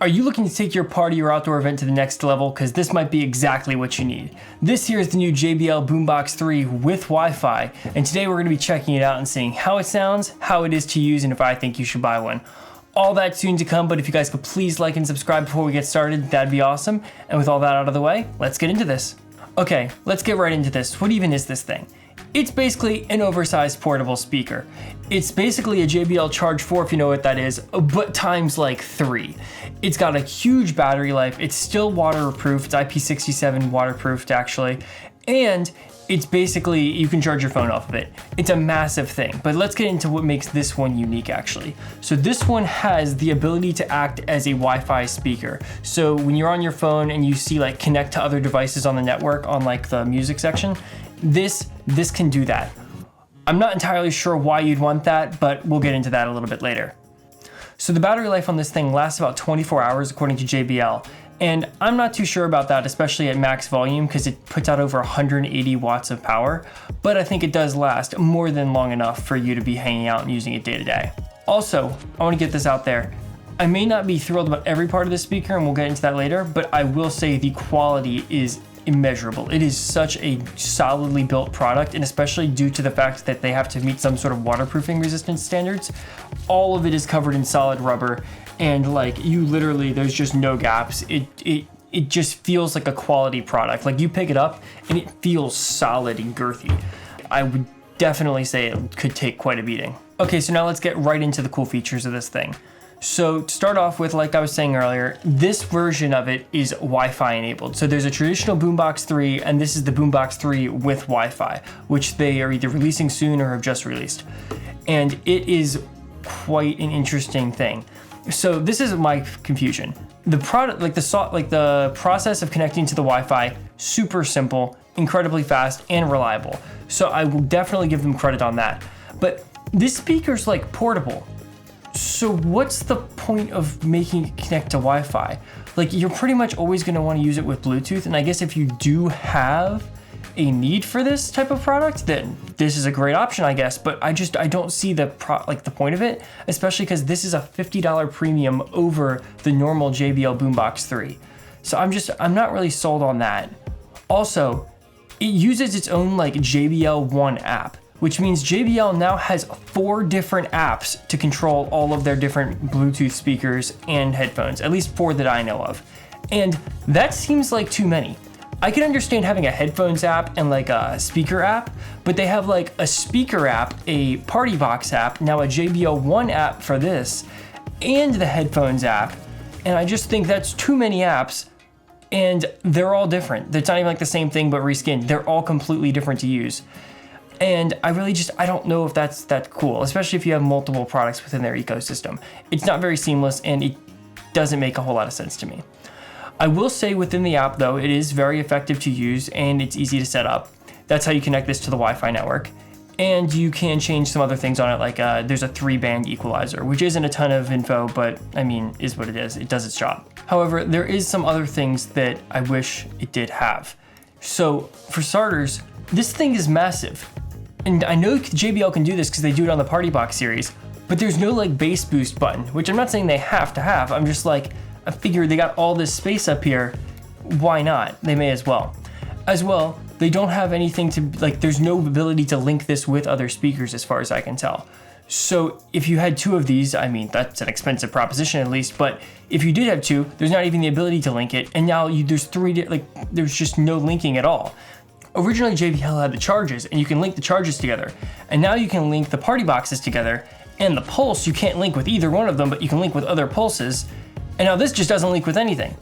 Are you looking to take your party or outdoor event to the next level? Because this might be exactly what you need. This here is the new JBL BoomBox 3 with Wi-Fi, and today we're going to be checking it out and seeing how it sounds, how it is to use, and if I think you should buy one. All that soon to come, but if you guys could please like and subscribe before we get started, that'd be awesome. And with all that out of the way, let's get into this. Okay, let's get right into this. What even is this thing? It's basically an oversized portable speaker. It's basically a JBL Charge 4, if you know what that is, but times like 3. It's got a huge battery life. It's still waterproof. It's IP67 waterproofed actually. And it's basically, you can charge your phone off of it. It's a massive thing, but let's get into what makes this one unique actually. So this one has the ability to act as a Wi-Fi speaker. So when you're on your phone and you see like connect to other devices on the network on like the music section, this can do that. I'm not entirely sure why you'd want that, but we'll get into that a little bit later. So the battery life on this thing lasts about 24 hours according to JBL. And I'm not too sure about that, especially at max volume, because it puts out over 180 watts of power, but I think it does last more than long enough for you to be hanging out and using it day to day. Also, I want to get this out there. I may not be thrilled about every part of the speaker, and we'll get into that later, but I will say the quality is immeasurable. It is such a solidly built product, and especially due to the fact that they have to meet some sort of waterproofing resistance standards, all of it is covered in solid rubber, and like you literally, there's just no gaps. It just feels like a quality product. Like you pick it up and it feels solid and girthy. I would definitely say it could take quite a beating. Okay, so now let's get right into the cool features of this thing. So to start off with, like I was saying earlier, this version of it is Wi-Fi enabled. So there's a traditional BoomBox 3, and this is the BoomBox 3 with Wi-Fi, which they are either releasing soon or have just released. And it is quite an interesting thing. So this is my confusion. The product, like the process of connecting to the Wi-Fi, super simple, incredibly fast, and reliable. So I will definitely give them credit on that. But this speaker's like portable. So what's the point of making it connect to Wi-Fi? Like you're pretty much always going to want to use it with Bluetooth, and I guess if you do have a need for this type of product, then this is a great option, I guess. But I don't see the point of it, especially because this is a $50 premium over the normal JBL BoomBox 3. So I'm not really sold on that. Also, it uses its own like JBL One app, which means JBL now has 4 different apps to control all of their different Bluetooth speakers and headphones, at least 4 that I know of. And that seems like too many. I can understand having a headphones app and like a speaker app, but they have like a speaker app, a party box app, now a JBL One app for this, and the headphones app. And I just think that's too many apps, and they're all different. It's not even like the same thing, but reskinned. They're all completely different to use. And I don't know if that's that cool, especially if you have multiple products within their ecosystem. It's not very seamless, and it doesn't make a whole lot of sense to me. I will say within the app though, it is very effective to use and it's easy to set up. That's how you connect this to the Wi-Fi network. And you can change some other things on it, like there's a 3-band equalizer, which isn't a ton of info, but I mean, is what it is. It does its job. However, there is some other things that I wish it did have. So for starters, this thing is massive. And I know JBL can do this because they do it on the Party Box series, but there's no like bass boost button, which I'm not saying they have to have. I'm just like, I figure they got all this space up here, why not? They may as well. As well, they don't have anything to, like there's no ability to link this with other speakers as far as I can tell. So if you had 2 of these, I mean, that's an expensive proposition at least, but if you did have 2, there's not even the ability to link it, and now there's 3, there's just no linking at all. Originally JBL had the charges, and you can link the charges together, and now you can link the party boxes together, and the pulse you can't link with either one of them, but you can link with other pulses. And now this just doesn't link with anything.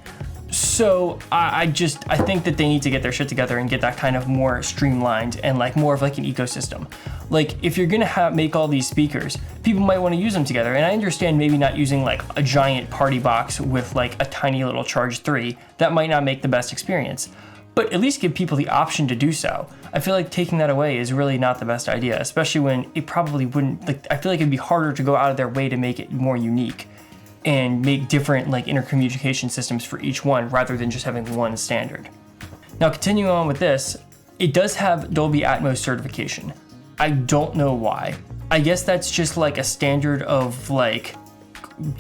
So I think that they need to get their shit together and get that kind of more streamlined and like more of like an ecosystem. Like if you're gonna make all these speakers, people might want to use them together. And I understand maybe not using like a giant party box with like a tiny little Charge 3. That might not make the best experience, but at least give people the option to do so. I feel like taking that away is really not the best idea, especially when it probably wouldn't, like I feel like it'd be harder to go out of their way to make it more unique and make different like intercommunication systems for each one rather than just having one standard. Now continuing on with this, it does have Dolby Atmos certification. I don't know why. I guess that's just like a standard of like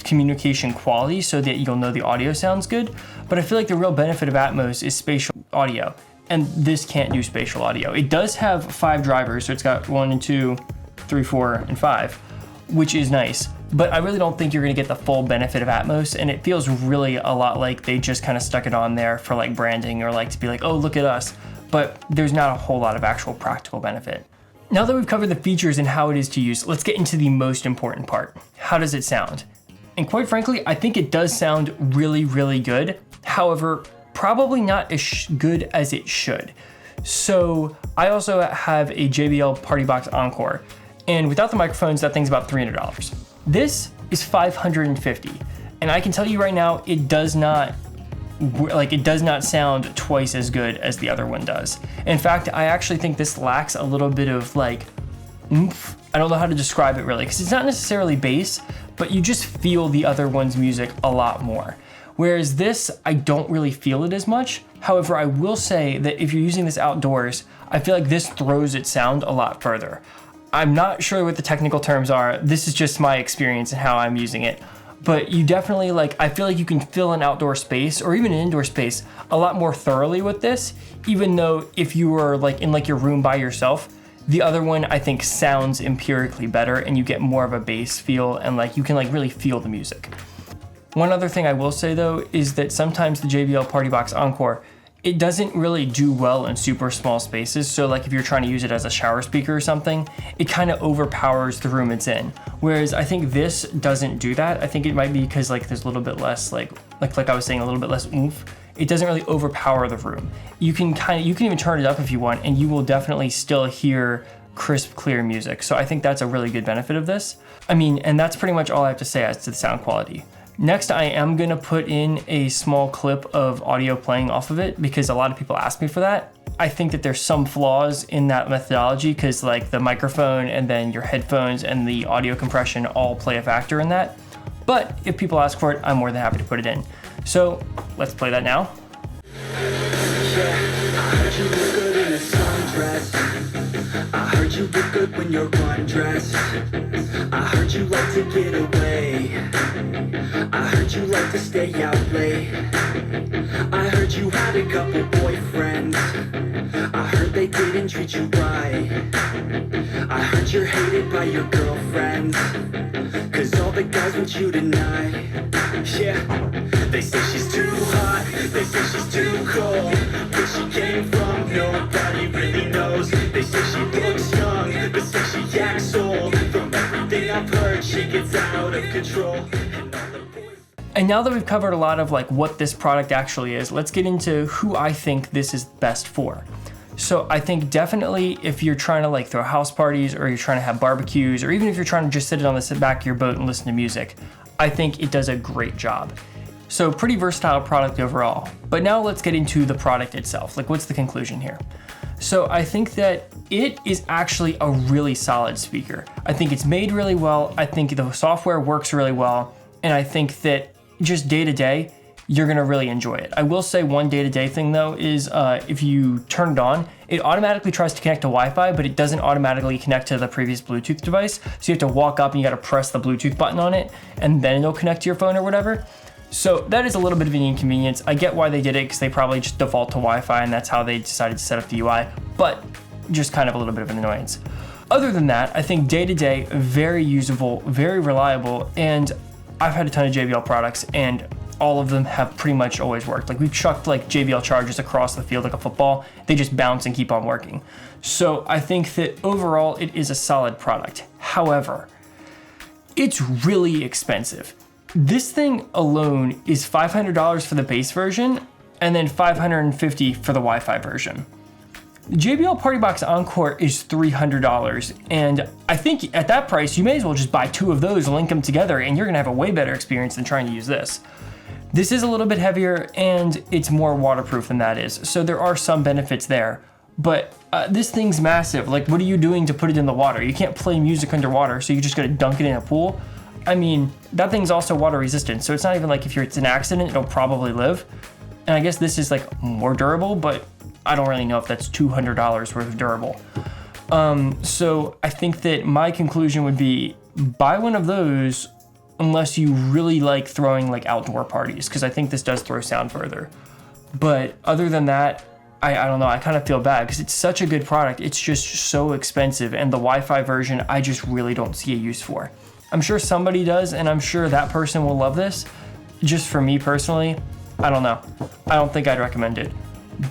communication quality so that you'll know the audio sounds good. But I feel like the real benefit of Atmos is spatial audio. And this can't do spatial audio. It does have 5 drivers, so it's got 1 and 2, 3, 4, and 5, which is nice. But I really don't think you're gonna get the full benefit of Atmos, and it feels really a lot like they just kind of stuck it on there for like branding or like to be like, oh, look at us. But there's not a whole lot of actual practical benefit. Now that we've covered the features and how it is to use, let's get into the most important part. How does it sound? And quite frankly, I think it does sound really, really good. However, probably not as good as it should. So I also have a JBL Party Box Encore, and without the microphones, that thing's about $300. This is $550, and I can tell you right now, it does not sound twice as good as the other one does. In fact, I actually think this lacks a little bit of like oomph. I don't know how to describe it really, because it's not necessarily bass, but you just feel the other one's music a lot more. Whereas this, I don't really feel it as much. However, I will say that if you're using this outdoors, I feel like this throws its sound a lot further. I'm not sure what the technical terms are. This is just my experience and how I'm using it. But you definitely I feel like you can fill an outdoor space or even an indoor space a lot more thoroughly with this, even though if you were in your room by yourself, the other one I think sounds empirically better and you get more of a bass feel and you can really feel the music. One other thing I will say though is that sometimes the JBL Party Box Encore, it doesn't really do well in super small spaces. So if you're trying to use it as a shower speaker or something, it kind of overpowers the room it's in. Whereas I think this doesn't do that. I think it might be because there's a little bit less like I was saying, a little bit less oomph. It doesn't really overpower the room. You can even turn it up if you want, and you will definitely still hear crisp, clear music. So I think that's a really good benefit of this. And that's pretty much all I have to say as to the sound quality. Next, I am gonna put in a small clip of audio playing off of it because a lot of people ask me for that. I think that there's some flaws in that methodology because the microphone and then your headphones and the audio compression all play a factor in that. But if people ask for it, I'm more than happy to put it in. So let's play that now. I heard you look good when you're undressed. I heard you like to get away. I heard you like to stay out late. I heard you had a couple boyfriends. I heard they didn't treat you right. I heard you're hated by your girlfriends, cause all the guys want you tonight. Yeah, they say she's too hot, they say she's too cold. Where she came from, nobody really knows. They say she looks young, but say she acts old. From everything I've heard, she gets out of control. And now that we've covered a lot of what this product actually is, let's get into who I think this is best for. So I think definitely if you're trying to throw house parties or you're trying to have barbecues, or even if you're trying to just sit on the back of your boat and listen to music, I think it does a great job. So pretty versatile product overall. But now let's get into the product itself. What's the conclusion here? So I think that it is actually a really solid speaker. I think it's made really well. I think the software works really well. And I think that just day to day, you're gonna really enjoy it. I will say one day-to-day thing though is if you turn it on, it automatically tries to connect to Wi-Fi, but it doesn't automatically connect to the previous Bluetooth device. So you have to walk up and you gotta press the Bluetooth button on it, and then it'll connect to your phone or whatever. So that is a little bit of an inconvenience. I get why they did it, because they probably just default to Wi-Fi and that's how they decided to set up the UI, but just kind of a little bit of an annoyance. Other than that, I think day-to-day, very usable, very reliable, and I've had a ton of JBL products and all of them have pretty much always worked. We've chucked JBL chargers across the field like a football. They just bounce and keep on working. So I think that overall it is a solid product. However, it's really expensive. This thing alone is $500 for the base version and then $550 for the Wi-Fi version. The JBL Party Box Encore is $300, and I think at that price, you may as well just buy 2 of those, link them together, and you're gonna have a way better experience than trying to use this. This is a little bit heavier, and it's more waterproof than that is, so there are some benefits there. But this thing's massive. What are you doing to put it in the water? You can't play music underwater, so you're just gonna dunk it in a pool? That thing's also water resistant, so it's not even if it's an accident, it'll probably live. And I guess this is more durable, but I don't really know if that's $200 worth of durable. So I think that my conclusion would be buy one of those unless you really like throwing like outdoor parties, because I think this does throw sound further. But other than that, I don't know, I kind of feel bad because it's such a good product. It's just so expensive, and the Wi-Fi version, I just really don't see a use for. I'm sure somebody does, and I'm sure that person will love this. Just for me personally, I don't know. I don't think I'd recommend it.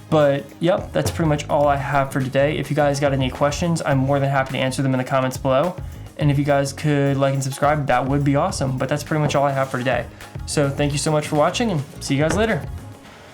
But yep, that's pretty much all I have for today. If you guys got any questions, I'm more than happy to answer them in the comments below. And if you guys could like and subscribe, that would be awesome. But that's pretty much all I have for today. So thank you so much for watching, and see you guys later.